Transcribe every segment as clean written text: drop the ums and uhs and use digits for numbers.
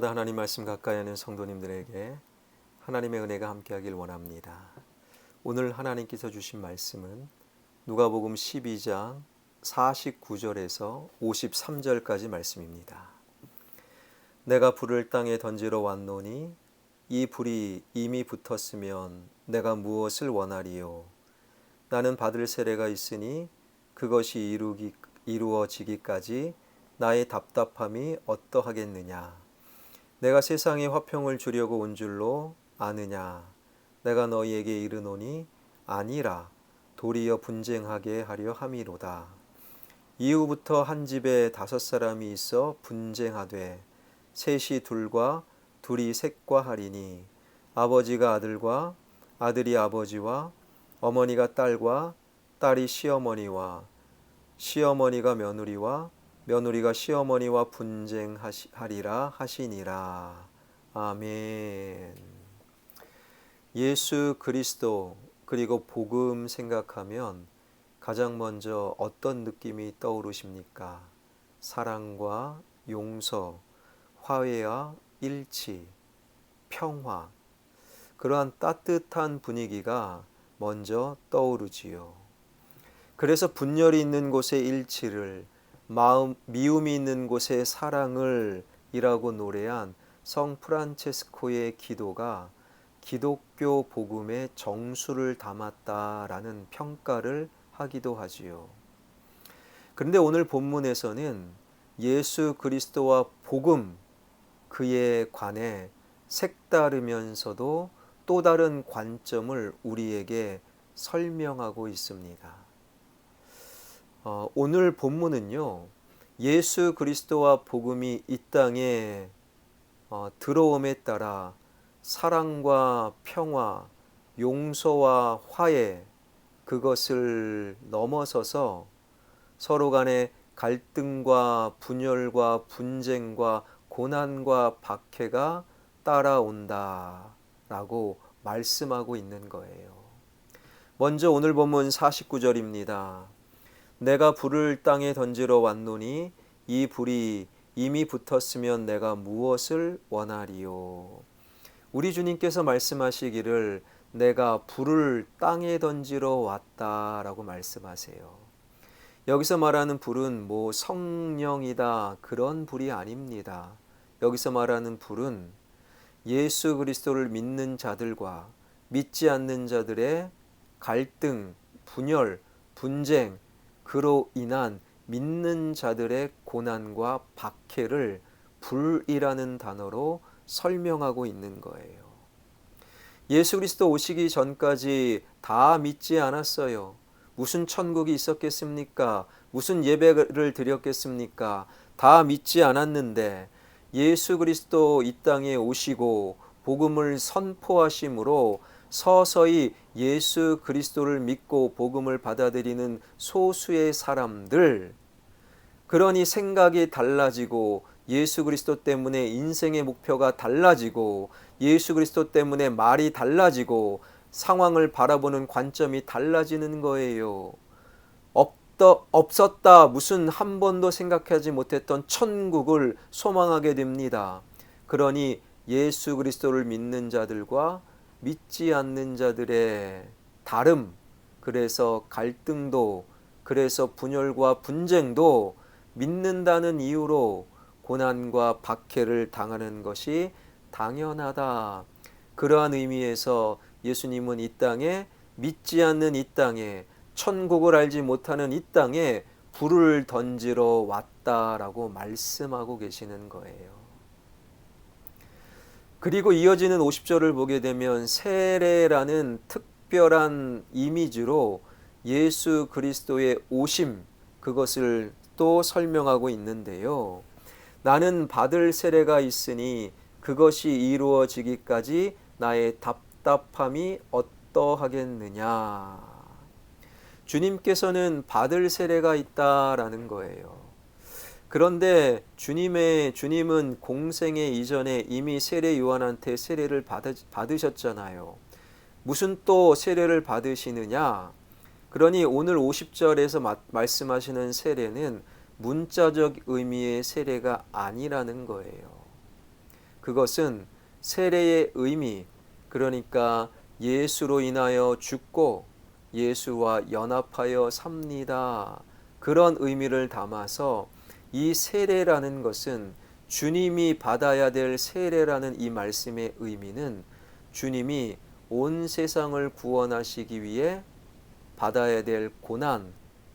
아침마다 하나님 말씀 가까이 하는 성도님들에게 하나님의 은혜가 함께하길 원합니다. 오늘 하나님께서 주신 말씀은 누가복음 12장 49절에서 53절까지 말씀입니다. 내가 불을 땅에 던지러 왔노니 이 불이 이미 붙었으면 내가 무엇을 원하리요? 나는 받을 세례가 있으니 그것이 이루어지기까지 나의 답답함이 어떠하겠느냐? 내가 세상에 화평을 주려고 온 줄로 아느냐? 내가 너희에게 이르노니 아니라 도리어 분쟁하게 하려 함이로다. 이후부터 한 집에 5사람이 있어 분쟁하되 셋이 둘과 둘이 셋과 하리니 아버지가 아들과 아들이 아버지와 어머니가 딸과 딸이 시어머니와 시어머니가 며느리와 며느리가 시어머니와 분쟁하리라 하시니라. 아멘. 예수 그리스도 그리고 복음 생각하면 가장 먼저 어떤 느낌이 떠오르십니까? 사랑과 용서, 화해와 일치, 평화, 그러한 따뜻한 분위기가 먼저 떠오르지요. 그래서 분열이 있는 곳에 일치를, 미움이 있는 곳에 사랑을 이라고 노래한 성 프란체스코의 기도가 기독교 복음의 정수를 담았다라는 평가를 하기도 하지요. 그런데 오늘 본문에서는 예수 그리스도와 복음, 그에 관해 색다르면서도 또 다른 관점을 우리에게 설명하고 있습니다. 오늘 본문은요, 예수 그리스도와 복음이 이 땅에 들어옴에 따라 사랑과 평화, 용서와 화해, 그것을 넘어서서 서로 간의 갈등과 분열과 분쟁과 고난과 박해가 따라온다라고 말씀하고 있는 거예요. 먼저 오늘 본문 49절입니다. 내가 불을 땅에 던지러 왔노니 이 불이 이미 붙었으면 내가 무엇을 원하리요? 우리 주님께서 말씀하시기를 내가 불을 땅에 던지러 왔다라고 말씀하세요. 여기서 말하는 불은 성령이다, 그런 불이 아닙니다. 여기서 말하는 불은 예수 그리스도를 믿는 자들과 믿지 않는 자들의 갈등, 분열, 분쟁, 그로 인한 믿는 자들의 고난과 박해를 불이라는 단어로 설명하고 있는 거예요. 예수 그리스도 오시기 전까지 다 믿지 않았어요. 무슨 천국이 있었겠습니까? 무슨 예배를 드렸겠습니까? 다 믿지 않았는데 예수 그리스도 이 땅에 오시고 복음을 선포하심으로 서서히 예수 그리스도를 믿고 복음을 받아들이는 소수의 사람들, 그러니 생각이 달라지고 예수 그리스도 때문에 인생의 목표가 달라지고 예수 그리스도 때문에 말이 달라지고 상황을 바라보는 관점이 달라지는 거예요. 없었다, 무슨 한 번도 생각하지 못했던 천국을 소망하게 됩니다. 그러니 예수 그리스도를 믿는 자들과 믿지 않는 자들의 다름, 그래서 갈등도, 그래서 분열과 분쟁도 믿는다는 이유로 고난과 박해를 당하는 것이 당연하다. 그러한 의미에서 예수님은 이 땅에, 믿지 않는 이 땅에, 천국을 알지 못하는 이 땅에 불을 던지러 왔다라고 말씀하고 계시는 거예요. 그리고 이어지는 50절을 보게 되면 세례라는 특별한 이미지로 예수 그리스도의 오심, 그것을 또 설명하고 있는데요. 나는 받을 세례가 있으니 그것이 이루어지기까지 나의 답답함이 어떠하겠느냐. 주님께서는 받을 세례가 있다라는 거예요. 그런데 주님은 공생애 이전에 이미 세례 요한한테 세례를 받으셨잖아요. 무슨 또 세례를 받으시느냐? 그러니 오늘 50절에서 말씀하시는 세례는 문자적 의미의 세례가 아니라는 거예요. 그것은 세례의 의미, 그러니까 예수로 인하여 죽고 예수와 연합하여 삽니다. 그런 의미를 담아서 이 세례라는 것은 주님이 받아야 될 세례라는 이 말씀의 의미는 주님이 온 세상을 구원하시기 위해 받아야 될 고난,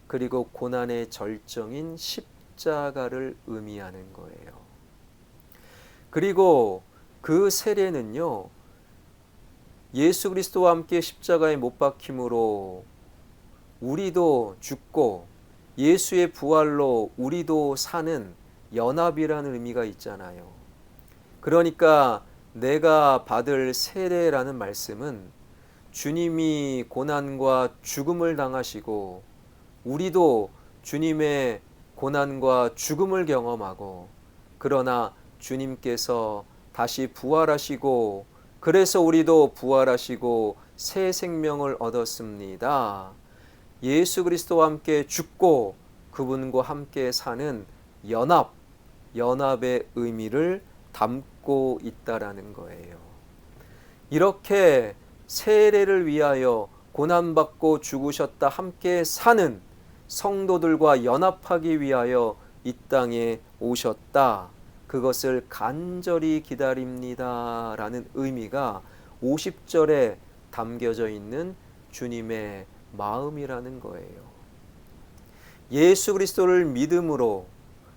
그리고 고난의 절정인 십자가를 의미하는 거예요. 그리고 그 세례는요, 예수 그리스도와 함께 십자가에 못 박힘으로 우리도 죽고 예수의 부활로 우리도 사는 연합이라는 의미가 있잖아요. 그러니까 내가 받을 세례라는 말씀은 주님이 고난과 죽음을 당하시고 우리도 주님의 고난과 죽음을 경험하고, 그러나 주님께서 다시 부활하시고 그래서 우리도 부활하시고 새 생명을 얻었습니다. 예수 그리스도와 함께 죽고 그분과 함께 사는 연합의 의미를 담고 있다라는 거예요. 이렇게 세례를 위하여 고난받고 죽으셨다 함께 사는 성도들과 연합하기 위하여 이 땅에 오셨다. 그것을 간절히 기다립니다 라는 의미가 50절에 담겨져 있는 주님의 마음이라는 거예요. 예수 그리스도를 믿음으로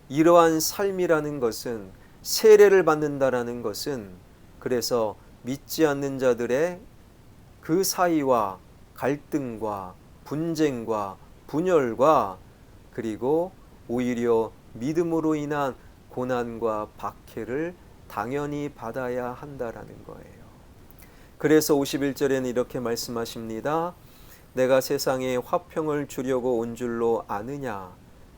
이러한 삶이라는 것은, 세례를 받는다라는 것은, 그래서 믿지 않는 자들의 그 사이와 갈등과 분쟁과 분열과, 그리고 오히려 믿음으로 인한 고난과 박해를 당연히 받아야 한다라는 거예요. 그래서 51절에는 이렇게 말씀하십니다. 내가 세상에 화평을 주려고 온 줄로 아느냐?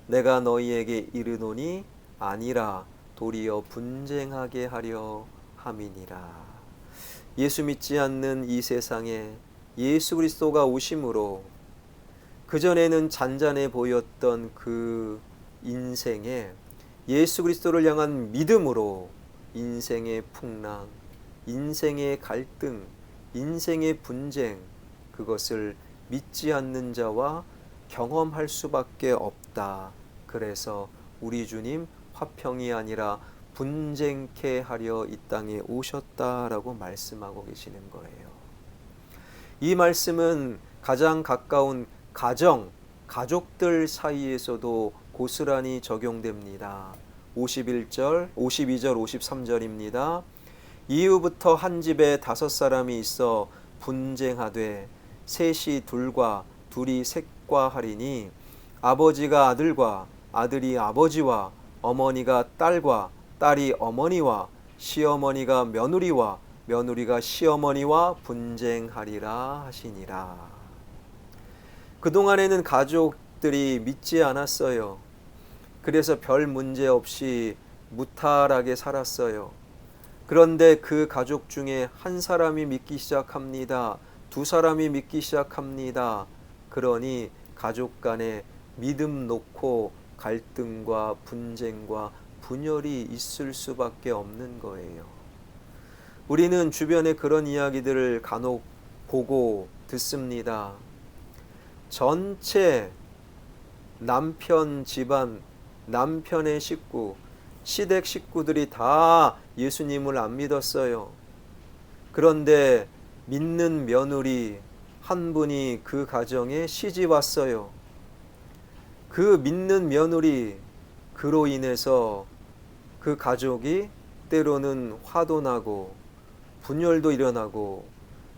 내가 너희에게 이르노니 아니라 도리어 분쟁하게 하려 함이니라. 예수 믿지 않는 이 세상에 예수 그리스도가 오심으로 그전에는 잔잔해 보였던 그 인생에 예수 그리스도를 향한 믿음으로 인생의 풍랑, 인생의 갈등, 인생의 분쟁, 그것을 믿지 않는 자와 경험할 수밖에 없다. 그래서 우리 주님 화평이 아니라 분쟁케 하려 이 땅에 오셨다라고 말씀하고 계시는 거예요. 이 말씀은 가장 가까운 가족들 사이에서도 고스란히 적용됩니다. 51절, 52절, 53절입니다. 이후부터 한 집에 5사람이 있어 분쟁하되 셋이 둘과 둘이 셋과 하리니 아버지가 아들과 아들이 아버지와 어머니가 딸과 딸이 어머니와 시어머니가 며느리와 며느리가 시어머니와 분쟁하리라 하시니라. 그동안에는 가족들이 믿지 않았어요. 그래서 별 문제 없이 무탈하게 살았어요. 그런데 그 가족 중에 한 사람이 믿기 시작합니다. 2사람이 믿기 시작합니다. 그러니 가족 간에 믿음 놓고 갈등과 분쟁과 분열이 있을 수밖에 없는 거예요. 우리는 주변에 그런 이야기들을 간혹 보고 듣습니다. 전체 남편 집안, 남편의 식구, 시댁 식구들이 다 예수님을 안 믿었어요. 그런데 믿는 며느리 한 분이 그 가정에 시집 왔어요. 그 믿는 며느리, 그로 인해서 그 가족이 때로는 화도 나고 분열도 일어나고,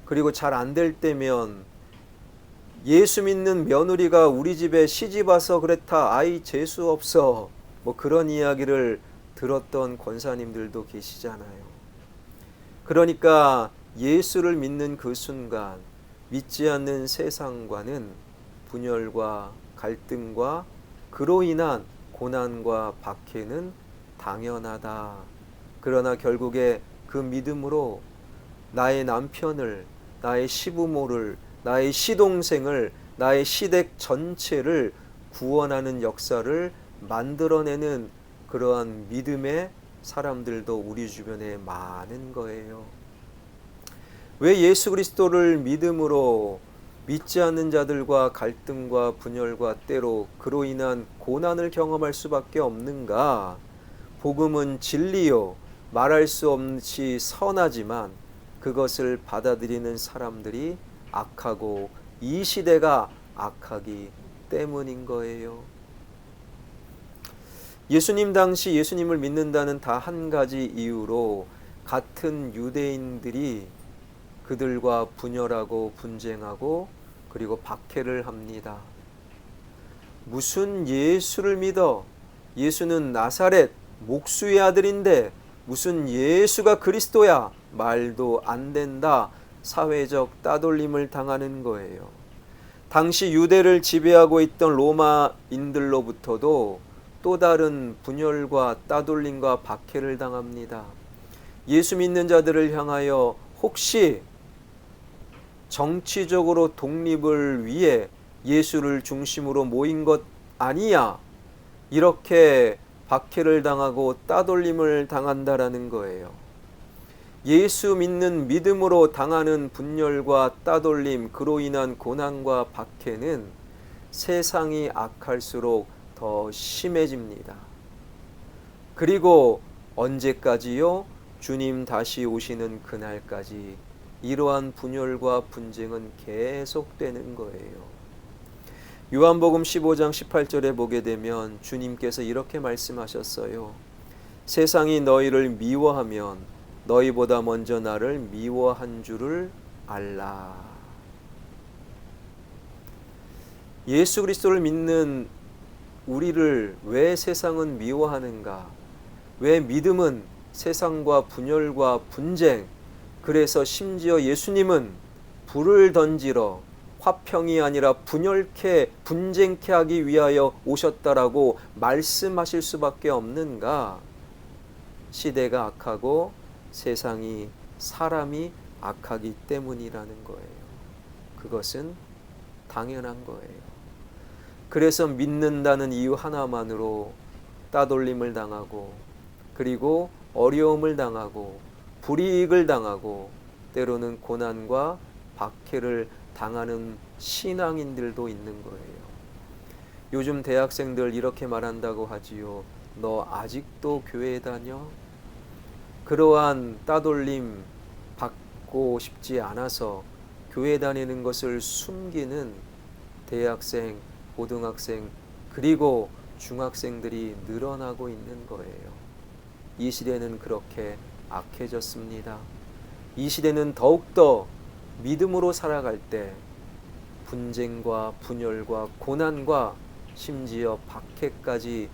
그리고 잘 안 될 때면 예수 믿는 며느리가 우리 집에 시집 와서 그렇다, 아이 재수 없어, 뭐 그런 이야기를 들었던 권사님들도 계시잖아요. 그러니까 예수를 믿는 그 순간 믿지 않는 세상과는 분열과 갈등과 그로 인한 고난과 박해는 당연하다. 그러나 결국에 그 믿음으로 나의 남편을, 나의 시부모를, 나의 시동생을, 나의 시댁 전체를 구원하는 역사를 만들어내는 그러한 믿음의 사람들도 우리 주변에 많은 거예요. 왜 예수 그리스도를 믿음으로 믿지 않는 자들과 갈등과 분열과 때로 그로 인한 고난을 경험할 수밖에 없는가? 복음은 진리요, 말할 수 없이 선하지만 그것을 받아들이는 사람들이 악하고 이 시대가 악하기 때문인 거예요. 예수님 당시 예수님을 믿는다는 다 한 가지 이유로 같은 유대인들이 그들과 분열하고 분쟁하고 그리고 박해를 합니다. 무슨 예수를 믿어? 예수는 나사렛 목수의 아들인데 무슨 예수가 그리스도야? 말도 안 된다. 사회적 따돌림을 당하는 거예요. 당시 유대를 지배하고 있던 로마인들로부터도 또 다른 분열과 따돌림과 박해를 당합니다. 예수 믿는 자들을 향하여 혹시 정치적으로 독립을 위해 예수를 중심으로 모인 것 아니야? 이렇게 박해를 당하고 따돌림을 당한다라는 거예요. 예수 믿는 믿음으로 당하는 분열과 따돌림, 그로 인한 고난과 박해는 세상이 악할수록 더 심해집니다. 그리고 언제까지요? 주님 다시 오시는 그날까지 이러한 분열과 분쟁은 계속되는 거예요. 요한복음 15장 18절에 보게 되면 주님께서 이렇게 말씀하셨어요. 세상이 너희를 미워하면 너희보다 먼저 나를 미워한 줄을 알라. 예수 그리스도를 믿는 우리를 왜 세상은 미워하는가? 왜 믿음은 세상과 분열과 분쟁, 그래서 심지어 예수님은 불을 던지러 화평이 아니라 분쟁케 하기 위하여 오셨다라고 말씀하실 수밖에 없는가? 시대가 악하고 세상이 사람이 악하기 때문이라는 거예요. 그것은 당연한 거예요. 그래서 믿는다는 이유 하나만으로 따돌림을 당하고 그리고 어려움을 당하고 불이익을 당하고 때로는 고난과 박해를 당하는 신앙인들도 있는 거예요. 요즘 대학생들 이렇게 말한다고 하지요. 너 아직도 교회 다녀? 그러한 따돌림 받고 싶지 않아서 교회 다니는 것을 숨기는 대학생, 고등학생, 그리고 중학생들이 늘어나고 있는 거예요. 이 시대는 그렇게 악해졌습니다. 이 시대는 더욱더 믿음으로 살아갈 때 분쟁과 분열과 고난과 심지어 박해까지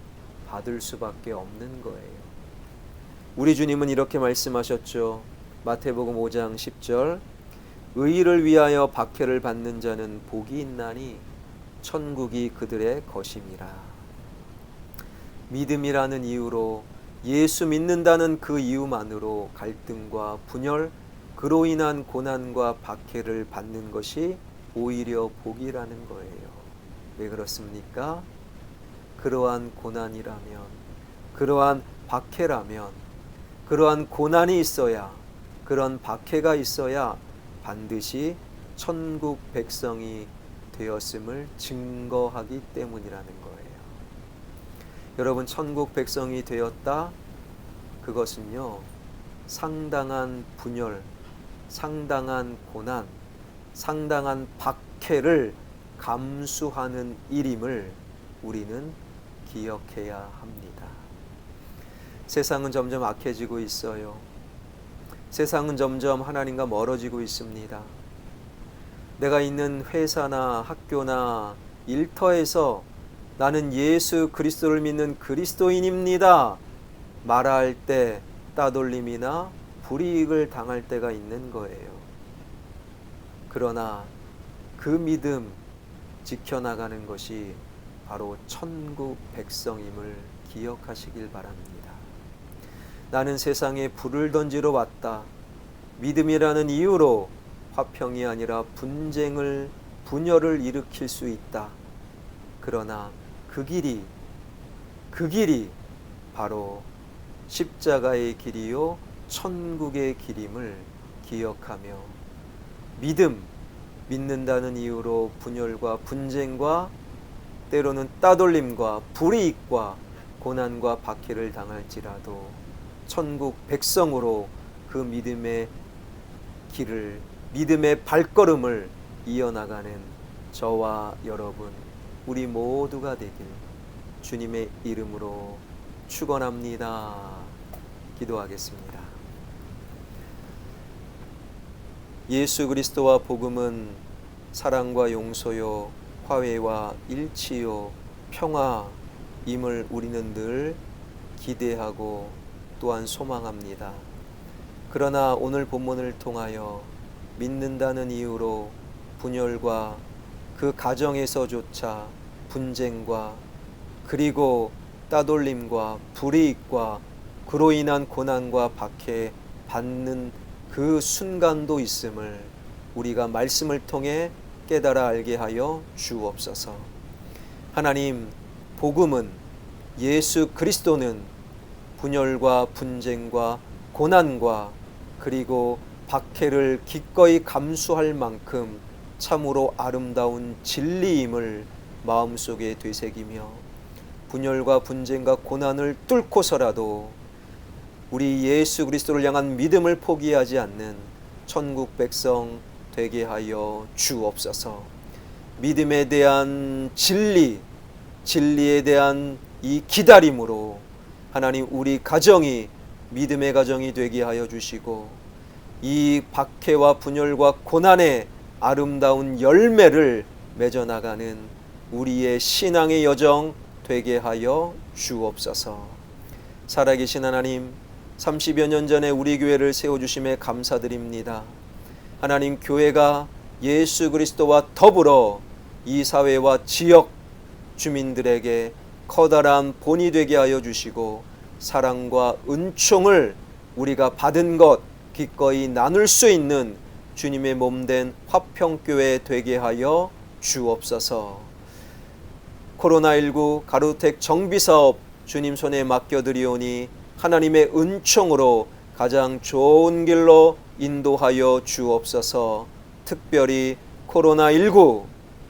받을 수밖에 없는 거예요. 우리 주님은 이렇게 말씀하셨죠. 마태복음 5장 10절 의를 위하여 박해를 받는 자는 복이 있나니 천국이 그들의 것임이라. 믿음이라는 이유로 예수 믿는다는 그 이유만으로 갈등과 분열, 그로 인한 고난과 박해를 받는 것이 오히려 복이라는 거예요. 왜 그렇습니까? 그러한 고난이라면, 그러한 박해라면, 그러한 고난이 있어야, 그런 박해가 있어야 반드시 천국 백성이 되었음을 증거하기 때문이라는 거예요. 여러분, 천국 백성이 되었다? 그것은요, 상당한 분열, 상당한 고난, 상당한 박해를 감수하는 일임을 우리는 기억해야 합니다. 세상은 점점 악해지고 있어요. 세상은 점점 하나님과 멀어지고 있습니다. 내가 있는 회사나 학교나 일터에서 나는 예수 그리스도를 믿는 그리스도인입니다 말할 때 따돌림이나 불이익을 당할 때가 있는 거예요. 그러나 그 믿음 지켜나가는 것이 바로 천국 백성임을 기억하시길 바랍니다. 나는 세상에 불을 던지러 왔다. 믿음이라는 이유로 화평이 아니라 분쟁을, 분열을 일으킬 수 있다. 그러나 그 길이 바로 십자가의 길이요 천국의 길임을 기억하며 믿는다는 이유로 분열과 분쟁과 때로는 따돌림과 불이익과 고난과 박해를 당할지라도 천국 백성으로 그 믿음의 길을, 믿음의 발걸음을 이어나가는 저와 여러분, 우리 모두가 되길 주님의 이름으로 축원합니다. 기도하겠습니다. 예수 그리스도와 복음은 사랑과 용서요, 화해와 일치요, 평화임을 우리는 늘 기대하고 또한 소망합니다. 그러나 오늘 본문을 통하여 믿는다는 이유로 분열과 그 가정에서조차 분쟁과 그리고 따돌림과 불이익과 그로 인한 고난과 박해 받는 그 순간도 있음을 우리가 말씀을 통해 깨달아 알게 하여 주옵소서. 하나님, 복음은, 예수 그리스도는 분열과 분쟁과 고난과 그리고 박해를 기꺼이 감수할 만큼 참으로 아름다운 진리임을 마음속에 되새기며 분열과 분쟁과 고난을 뚫고서라도 우리 예수 그리스도를 향한 믿음을 포기하지 않는 천국 백성 되게 하여 주옵소서. 믿음에 대한 진리에 대한 이 기다림으로 하나님, 우리 가정이 믿음의 가정이 되게 하여 주시고 이 박해와 분열과 고난의 아름다운 열매를 맺어나가는 우리의 신앙의 여정 되게 하여 주옵소서. 살아계신 하나님, 30여 년 전에 우리 교회를 세워주심에 감사드립니다. 하나님, 교회가 예수 그리스도와 더불어 이 사회와 지역 주민들에게 커다란 본이 되게 하여 주시고 사랑과 은총을 우리가 받은 것 기꺼이 나눌 수 있는 주님의 몸된 화평교회 되게 하여 주옵소서. 코로나19 가로택 정비사업 주님 손에 맡겨드리오니 하나님의 은총으로 가장 좋은 길로 인도하여 주옵소서. 특별히 코로나19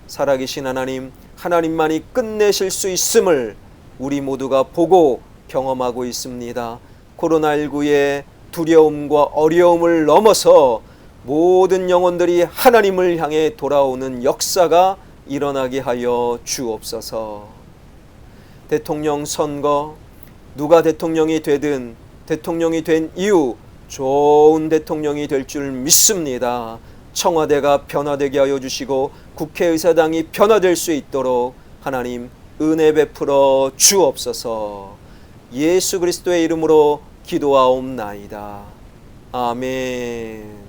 살아계신 하나님, 하나님만이 끝내실 수 있음을 우리 모두가 보고 경험하고 있습니다. 코로나19의 두려움과 어려움을 넘어서 모든 영혼들이 하나님을 향해 돌아오는 역사가 일어나게 하여 주옵소서. 대통령 선거, 누가 대통령이 되든 대통령이 된 이후 좋은 대통령이 될 줄 믿습니다. 청와대가 변화되게 하여 주시고 국회의사당이 변화될 수 있도록 하나님 은혜 베풀어 주옵소서. 예수 그리스도의 이름으로 기도하옵나이다. 아멘.